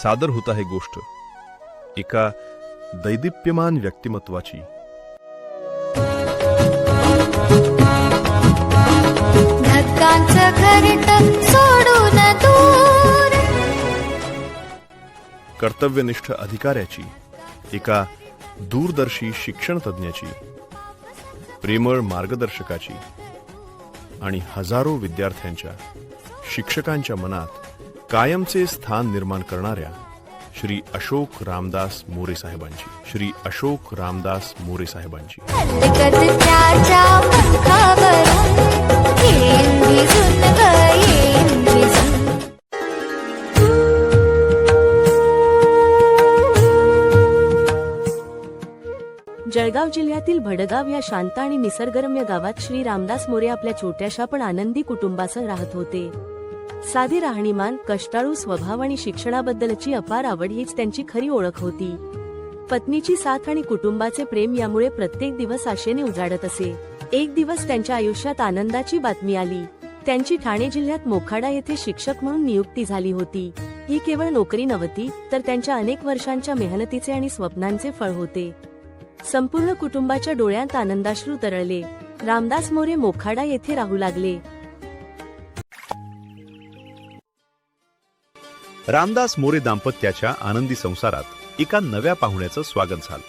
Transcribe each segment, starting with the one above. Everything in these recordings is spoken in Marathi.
सादर होत आहे गोष्ट एका दैदिप्यमान व्यक्तिमत्वाची. धक्कांचं घरट सोडून दूर, कर्तव्यनिष्ठ अधिकाऱ्याची, एका दूरदर्शी शिक्षण तज्ज्ञाची, प्रेमळ मार्गदर्शकाची आणि हजारो विद्यार्थ्यांच्या, शिक्षकांच्या मनात कायमचे स्थान निर्माण करणाऱ्या श्री अशोक रामदास मोरे साहेबांची, श्री अशोक रामदास मोरे साहेबांची. कलकत्त्याच्या पंखावरून येईन भिजून ग येईन भिजून. जळगाव जिल्ह्यातील भडगाव या शांत आणि निसर्गरम्य गावात श्री रामदास मोरे आपल्या छोट्याशा पण आनंदी कुटुंबासह राहत होते. साधी राहणीमान, कष्टाळू स्वभाव आणि शिक्षणाबद्दलची अपार आवड हीच त्यांची खरी ओळख होती. पत्नीची साथ आणि कुटुंबाचे प्रेम यामुळे प्रत्येक दिवस आशेने उजाडत असे. एक दिवस त्यांच्या आयुष्यात आनंदाची बातमी आली. त्यांची ठाणे जिल्ह्यात मोखाडा येथे शिक्षक म्हणून नियुक्ती झाली होती. ही केवळ नोकरी नव्हती, तर त्यांच्या अनेक वर्षांच्या मेहनतीचे आणि स्वप्नांचे फळ होते. संपूर्ण कुटुंबाच्या डोळ्यात आनंदाश्रू तरळले. रामदास मोरे मोखाडा येथे राहू लागले. रामदास मोरे दाम्पत्याच्या आनंदी संसारात एका नव्या पाहुण्याचं स्वागत झालं.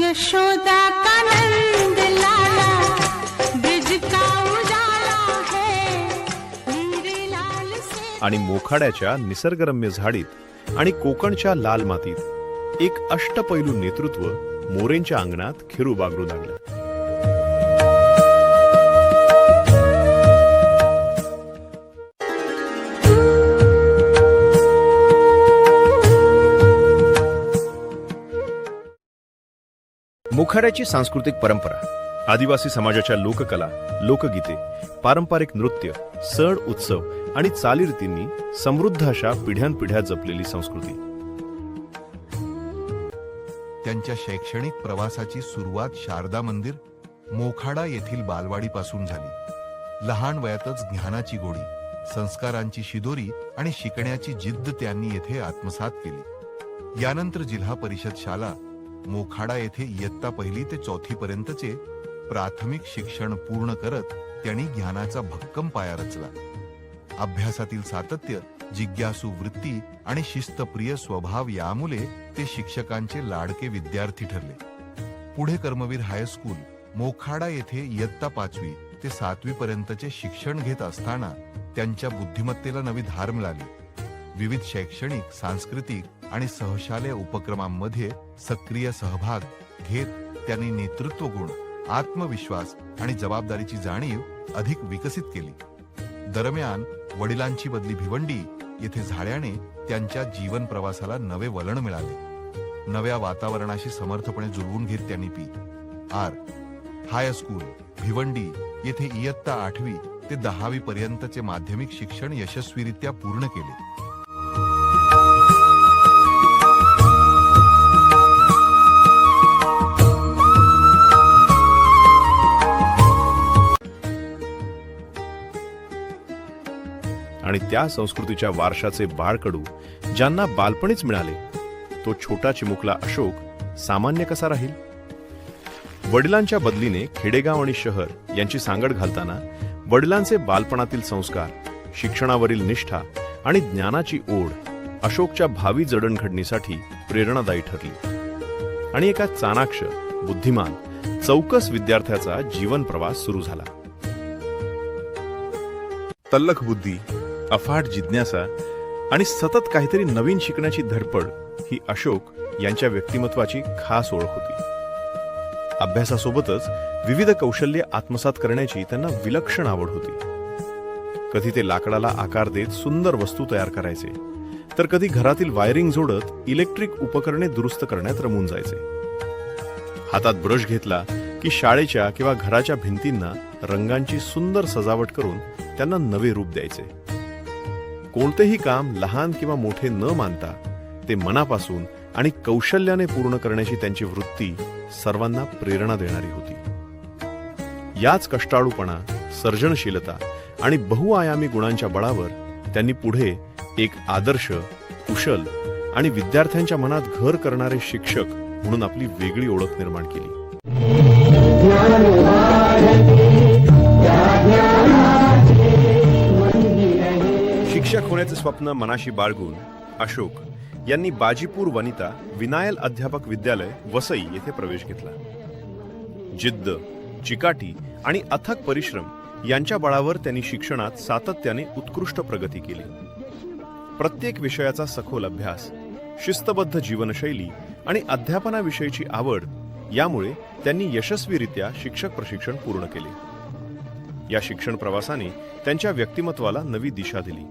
यशोदा का नंद लाला, ब्रिज का उजाला है, मेरे लाल से. आणि मोखाड्याच्या निसर्गरम्य झाडीत आणि कोकणच्या लाल मातीत एक अष्टपैलू नेतृत्व मोरेंच्या अंगणात खिरू बागरू लागलं. मोखाड्याची सांस्कृतिक परंपरा, आदिवासी समाजाच्या लोककला, लोकगीते, पारंपरिक नृत्य, सण उत्सव आणि चालीरीतींनी समृद्ध अशा पिढ्यानपिढ्या जपलेली संस्कृती. त्यांच्या शैक्षणिक प्रवासाची सुरुवात शारदा मंदिर, मोखाडा येथील बालवाडीपासून झाली. लहान वयातच ज्ञानाची गोडी, संस्कारांची शिदोरी आणि शिकण्याची जिद्द त्यांनी येथे आत्मसात केली. यानंतर जिल्हा परिषद शाळा मोखाडा येथे इयत्ता 1ली ते 4थी पर्यंतचे प्राथमिक शिक्षण पूर्ण करत त्यांनी ज्ञानाचा भक्कम पाया रचला. अभ्यासातील सातत्य, जिज्ञासू वृत्ती आणि शिस्तप्रिय स्वभाव यामुळे ते शिक्षकांचे लाडके विद्यार्थी ठरले. पुढे कर्मवीर हायस्कूल मोखाडा येथे इयत्ता 5वी ते 7वी पर्यंतचे शिक्षण घेत असताना त्यांच्या बुद्धिमत्तेला नवी धार मिळाली. विविध शैक्षणिक, सांस्कृतिक आणि सहशालेय उपक्रमांमध्ये सक्रिय सहभाग घेत त्यांनी नेतृत्व गुण, आत्मविश्वास आणि जबाबदारीची जाणीव अधिक विकसित केली. दरम्यान वडिलांची बदली भिवंडी येथे झाल्याने त्यांच्या जीवन प्रवासाला नवे वळण मिळाले. नव्या वातावरणाशी समर्थपणे जुळवून घेत त्यांनी पी.आर. हायस्कूल भिवंडी येथे इयत्ता 8वी ते 10वी पर्यंतचे माध्यमिक शिक्षण यशस्वीरित्या पूर्ण केले. आणि त्या संस्कृतीच्या वारशाचे बाळकडू ज्यांना बालपणीच मिळाले, तो छोटा चिमुकला अशोक सामान्य कसा राहील? वडिलांच्या बदलीने खेडेगाव आणि शहर यांची सांगड घालताना वडिलांचे बालपणातील संस्कार, शिक्षणावरील निष्ठा आणि ज्ञानाची ओढ अशोकच्या भावी जडणघडणीसाठी प्रेरणादायी ठरली. आणि एका चाणाक्ष, बुद्धिमान, चौकस विद्यार्थ्याचा जीवन प्रवास सुरू झाला. तल्लख बुद्धी, अफाट जिज्ञासा आणि सतत काहीतरी नवीन शिकण्याची धडपड ही अशोक यांच्या व्यक्तिमत्वाची खास ओळख होती. अभ्यासासोबतच विविध कौशल्ये आत्मसात करण्याची त्यांना विलक्षण आवड होती. कधी ते लाकडाला आकार देत सुंदर वस्तू तयार करायचे, तर कधी घरातील वायरिंग जोडत इलेक्ट्रिक उपकरणे दुरुस्त करण्यात रमून जायचे. हातात ब्रश घेतला की शाळेच्या किंवा घराच्या भिंतींना रंगांची सुंदर सजावट करून त्यांना नवे रूप द्यायचे. कोणतेही काम लहान किंवा मोठे न मानता ते मनापासून आणि कौशल्याने पूर्ण करण्याची त्यांची वृत्ती सर्वांना प्रेरणा देणारी होती. याच कष्टाळूपणा, सर्जनशीलता आणि बहुआयामी गुणांच्या बळावर त्यांनी पुढे एक आदर्श, कुशल आणि विद्यार्थ्यांच्या मनात घर करणारे शिक्षक म्हणून आपली वेगळी ओळख निर्माण केली. शिक्षक होण्याचे स्वप्न मनाशी बाळगून अशोक यांनी बाजीपूर वनिता विनायल अध्यापक विद्यालय वसई येथे प्रवेश घेतला. जिद्द, चिकाटी आणि अथक परिश्रम यांच्या बळावर त्यांनी शिक्षणात सातत्याने उत्कृष्ट प्रगती केली. प्रत्येक विषयाचा सखोल अभ्यास, शिस्तबद्ध जीवनशैली आणि अध्यापनाविषयीची आवड यामुळे त्यांनी यशस्वीरित्या शिक्षक प्रशिक्षण पूर्ण केले. या शिक्षण प्रवासाने त्यांच्या व्यक्तिमत्वाला नवी दिशा दिली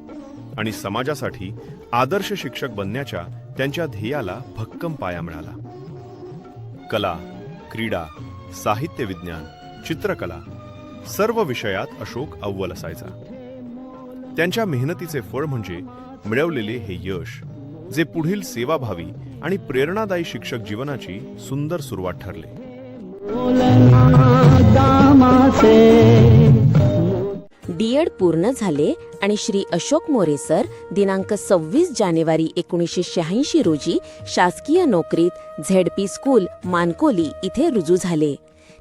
आणि समाजासाठी आदर्श शिक्षक बनण्याच्या त्यांच्या ध्येयाला भक्कम पाया मिळाला. कला, क्रीडा, साहित्य विज्ञान, चित्रकला सर्व विषयात अशोक अव्वल असायचा. त्यांच्या मेहनतीचे फळ म्हणजे मिळवलेले हे यश, जे पुढील सेवाभावी आणि प्रेरणादायी शिक्षक जीवनाची सुंदर सुरुवात ठरले. डी.एड पूर्ण झाले आणि श्री अशोक मोरे सर दिनांक 26 जानेवारी 1986 रोजी शासकीय नोकरीत झेडपी स्कूल मानकोली इथे रुजू झाले.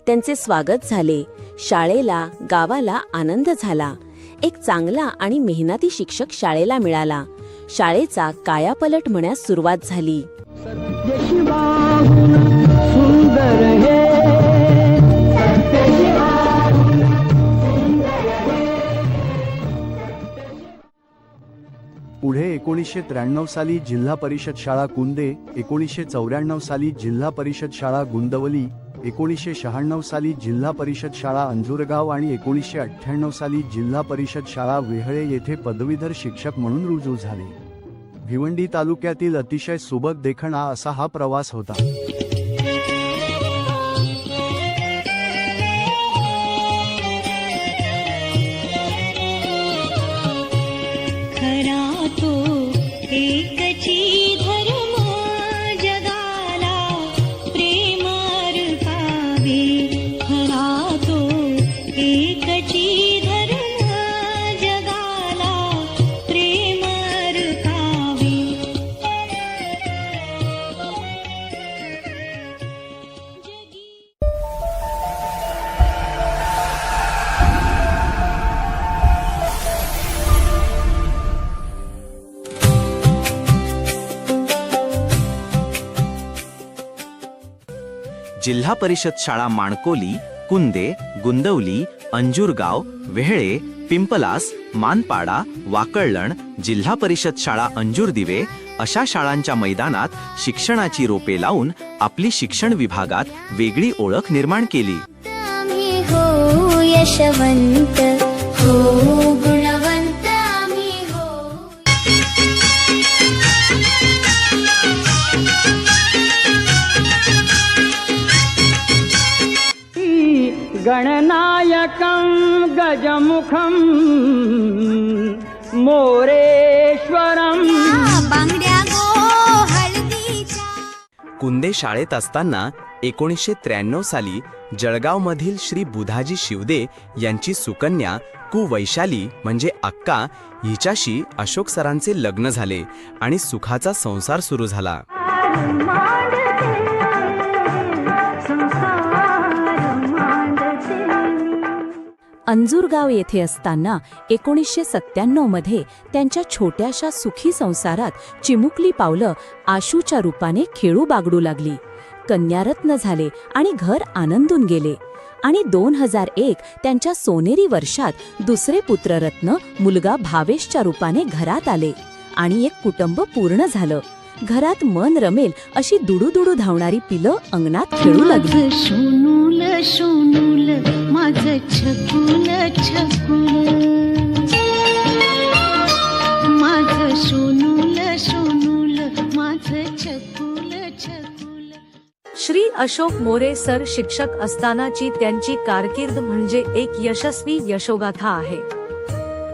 त्यांचे स्वागत झाले. शाळेला, गावाला आनंद झाला. एक चांगला आणि मेहनती शिक्षक शाळेला मिळाला. शाळेचा कायापलट होण्यास सुरुवात झाली. पुढे 1993 साली जिल्हा परिषद शाळा कुंदे, 1994 साली जिल्हा परिषद शाळा गुंदवली, 1996 साली जिल्हा परिषद शाळा अंजुरगाव आणि 1998 साली जिल्हा परिषद शाळा वेहळे येथे पदवीधर शिक्षक म्हणून रुजू झाले. भिवंडी तालुक्यातील अतिशय सुबक देखणा असा हा प्रवास होता. खरा तो एकची धर्म जगाला प्रेम अर्पावे. खरा तो एकची धर्म जगाला प्रेम अर्पावे. जिल्हा परिषद शाळा माणकोली, कुंदे, गुंदवली, अंजुरगाव, वेहळे, पिंपलास, मानपाडा, वाकळण, जिल्हा परिषद शाळा अंजूर दिवे अशा शाळांच्या मैदानात शिक्षणाची रोपे लावून आपली शिक्षण विभागात वेगळी ओळख निर्माण केली. आम्ही हो यशवंत, हो गुणवंत आम्ही हो. गणनायकं गजमुखं मोरेश्वरं. बांगड्या गो हळदीच्या. कुंदे शाळेत असताना 1993 साली जळगावमधील श्री बुधाजी शिवदे यांची सुकन्या कु वैशाली म्हणजे अक्का हिच्याशी अशोक सरांचे लग्न झाले आणि सुखाचा संसार सुरू झाला. अंजुरगाव येथे असताना 1997 मध्ये त्यांच्या छोट्याशा सुखी संसारात चिमुकली पावलं आशूच्या रूपाने खेळू बागडू लागली. कन्यारत्न झाले आणि घर आनंदून गेले. आणि 2001 त्यांच्या सोनेरी वर्षात दुसरे पुत्ररत्न मुलगा भावेशच्या रूपाने घरात आले आणि एक कुटुंब पूर्ण झालं. घरात मन रमेल अशी दुडू धावणारी पिलं अंगणात खेळू लागली. सोनूल सोनूल माझं छकुल छकुल, माझं सोनूल सोनूल माझं छकुल छकुल. श्री अशोक मोरे सर शिक्षक असतानाची त्यांची कारकीर्द म्हणजे एक यशस्वी यशोगाथा आहे.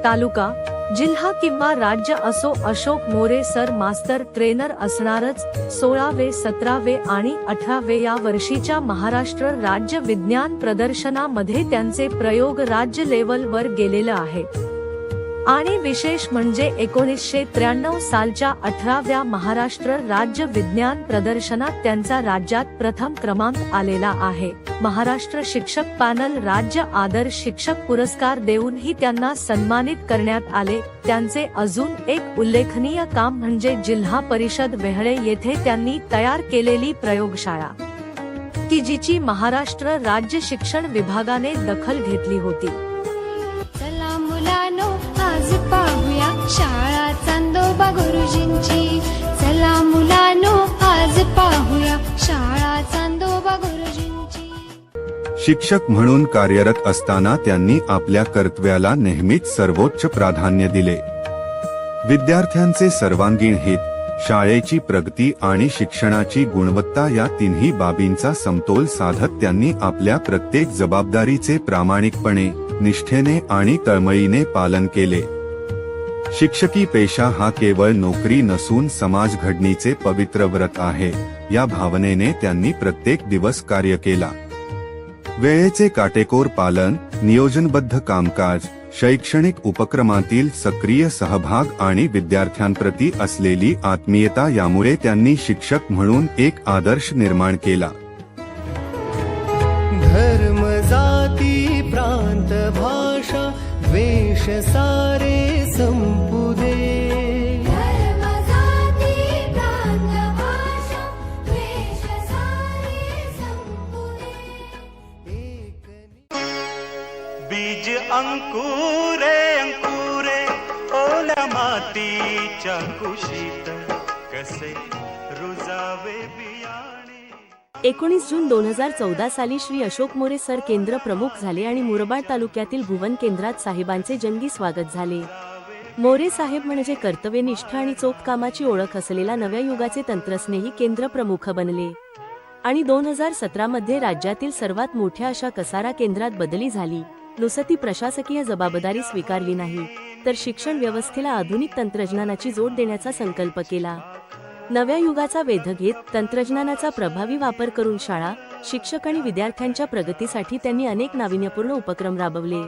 तालुका जिल्हा किंवा राज्य असो, अशोक मोरे सर मास्तर ट्रेनर असणारच. 16वे, 17वे आणि 18वे या वर्षीच्या महाराष्ट्र राज्य विज्ञान प्रदर्शनामध्ये त्यांचे प्रयोग राज्य लेवलवर गेलेलं आहे. आणि विशेष म्हणजे 1993 सालच्या 18व्या महाराष्ट्र राज्य विज्ञान प्रदर्शनात त्यांचा राज्यात प्रथम क्रमांक आलेला आहे. महाराष्ट्र शिक्षक पॅनल राज्य आदर्श शिक्षक पुरस्कार देऊनही त्यांना सन्मानित करण्यात आले. त्यांचे अजून एक उल्लेखनीय काम म्हणजे जिल्हा परिषद वेहळे येथे त्यांनी तयार केलेली प्रयोगशाळा, की जिची महाराष्ट्र राज्य शिक्षण विभागाने दखल घेतली होती. चला मुलांनो आज पाहूया शाळा चांदोबा गुरुजींची. चला मुलांनो आज पाहूया शाळा चांदोबा गुरुजींची. शिक्षक म्हणून कार्यरत असताना त्यांनी आपल्या कर्तव्याला नेहमीच सर्वोच्च प्राधान्य दिले. विद्यार्थ्यांचे सर्वांगीण हित, शाळेची प्रगती आणि शिक्षणाची गुणवत्ता या तिन्ही बाबींचा समतोल साधत त्यांनी आपल्या प्रत्येक जबाबदारीचे प्रामाणिकपणे, निष्ठेने आणि तळमळीने पालन केले. शिक्षकी पेशा हा केवळ नोकरी नसून समाज घडणीचे पवित्र व्रत आहे, या भावनेने त्यांनी प्रत्येक दिवस कार्य केला. वेळेचे काटेकोर पालन, नियोजनबद्ध कामकाज, शैक्षणिक उपक्रमातील सक्रिय सहभाग आणि विद्यार्थ्यांप्रती असलेली आत्मीयता यामुळे त्यांनी शिक्षक म्हणून एक आदर्श निर्माण केला. धर्म, जाती, प्रांत, भाषा, वेश सारे संपू दे. बीज अंकुरे अंकुरे ओल्या मातीच्या कुशीत कसे रुजावे बियाणे. 19 जून 2014 साली श्री अशोक मोरे सर केंद्र प्रमुख झाले आणि मुरबाड तालुक्यातील भुवन केंद्रात साहेबांचे जंगी स्वागत झाले. मोरे साहेब म्हणजे कर्तव्यनिष्ठ आणि चोख कामाची ओळख असलेला नव्या युगाचे तंत्रस्नेही केंद्र प्रमुख बनले. आणि 2017 मध्ये राज्यातील सर्वात मोठ्या अशा कसारा केंद्रात बदली झाली. नुसती प्रशासकीय जबाबदारी स्वीकारली नाही, तर शिक्षण व्यवस्थेला आधुनिक तंत्रज्ञानाची जोड देण्याचा संकल्प केला. नव्या युगाचा वेध घेत तंत्रज्ञानाचा प्रभावी वापर करून शाळा, शिक्षक आणि विद्यार्थ्यांच्या प्रगतीसाठी त्यांनी अनेक नाविन्यपूर्ण उपक्रम राबवले.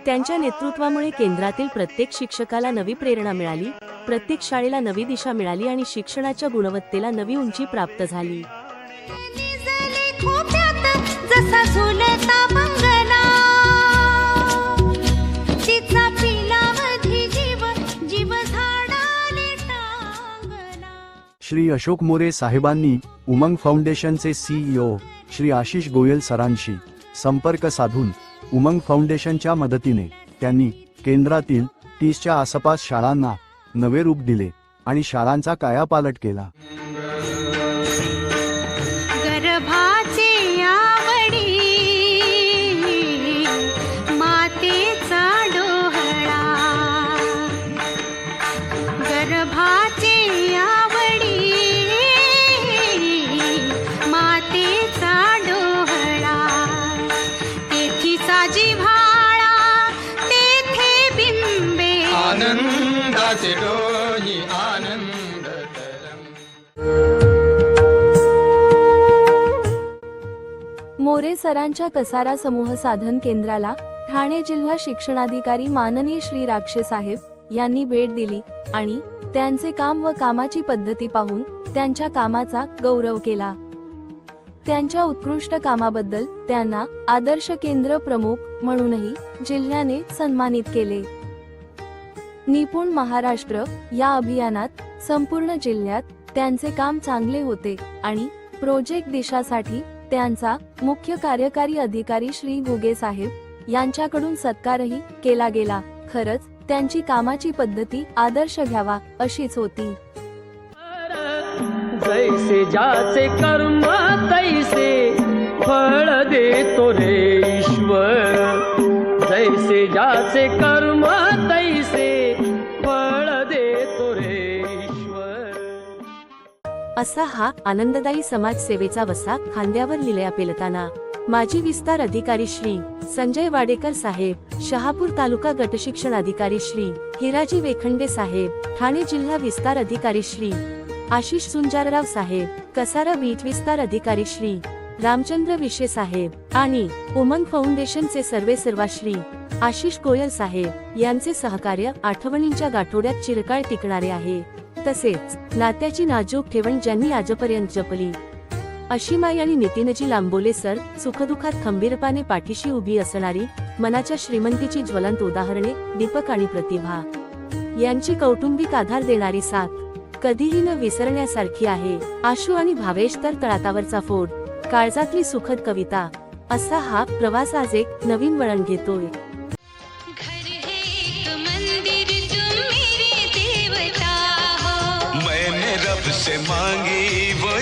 त्यांच्या नेतृत्वामुळे केंद्रातील प्रत्येक शिक्षकाला नवी प्रेरणा मिळाली, प्रत्येक शाळेला नवी दिशा मिळाली आणि शिक्षणाच्या गुणवत्तेला नवी उंची प्राप्त झाली. जसा झुलता मंगला तिचा पिलावधी जीव जीव झाडाले टांगला. श्री अशोक मोरे साहेबांनी उमंग फाउंडेशनचे CEO श्री आशिष गोयल सरांशी संपर्क साधून उमंग फाउंडेशनच्या मदतीने त्यांनी केंद्रातील 30च्या आसपास शाळांना नवे रूप दिले आणि शाळांचा कायापालट केला. गर्भाचे आवडी मातेचा डोहळा. गर्भाचे आवडी मातेचा डोहळा. तेथीचा जिव्हाळा तेथे बिंबे आनंदाचे डोही आनंद. मोरे सरांच्या कसारा समूह साधन केंद्राला ठाणे जिल्हा शिक्षणाधिकारी माननीय श्री राक्षे साहेब यांनी भेट दिली आणि त्यांचे काम व कामाची पद्धती पाहून त्यांच्या कामाचा गौरव केला. त्यांच्या उत्कृष्ट कामाबद्दल त्यांना आदर्श केंद्र प्रमुख म्हणूनही जिल्ह्याने सन्मानित केले. निपुण महाराष्ट्र या अभियानात संपूर्ण जिल्ह्यात त्यांचे काम चांगले होते आणि प्रोजेक्ट दिशासाठी त्यांचा मुख्य कार्यकारी अधिकारी श्री घुगे साहेब यांच्याकडून सत्कारही केला गेला. खरंच त्यांची कामाची पद्धती आदर्श घ्यावा अशीच होती. जैसे जाचे कर्म तैसे फळ देतो रे ईश्वर. जैसे जाचे कर्म तैसे फळ देतो रे ईश्वर. असा हा आनंददायी समाजसेवेचा वसा खांद्यावर लिहिल्या पेलताना माजी विस्तार अधिकारी श्री संजय वाडेकर साहेब, शहापूर तालुका गटशिक्षण अधिकारी श्री हिराजी वेखंडे साहेब, ठाणे जिल्हा विस्तार अधिकारी श्री आशिष सुंजारराव साहेब, कसारा बीट विस्तार अधिकारी श्री रामचंद्र विशे साहेब आणि उमंग फाउंडेशनचे सर्वेसर्वा श्री आशिष गोयल साहेब यांचे सहकार्य आठवणींच्या गाठोड्यात चिरकाळ टिकणारे आहे. तसेच नात्याची नाजूक ठेवण ज्यांनी आजपर्यंत जपली अशी माई आणि नितीनजी लांबोले सर, सुखदुःखात खंबीरपणे पाठीशी उभी असणारी, मनाच्या श्रीमंतीची ज्वलंत उदाहरणे दीपक आणि प्रतिभा यांची कौटुंबिक आधार देणारी साथ कधीही न विसरण्यासारखी आहे. आशू आणि भावेश तर तळातावरचा फोड, काळजातली सुखद कविता असा हा प्रवास आज एक नवीन वळण घेतोय. घर है एक मंदिर तुम मेरे देवता हो, मैंने रब से मांगी वो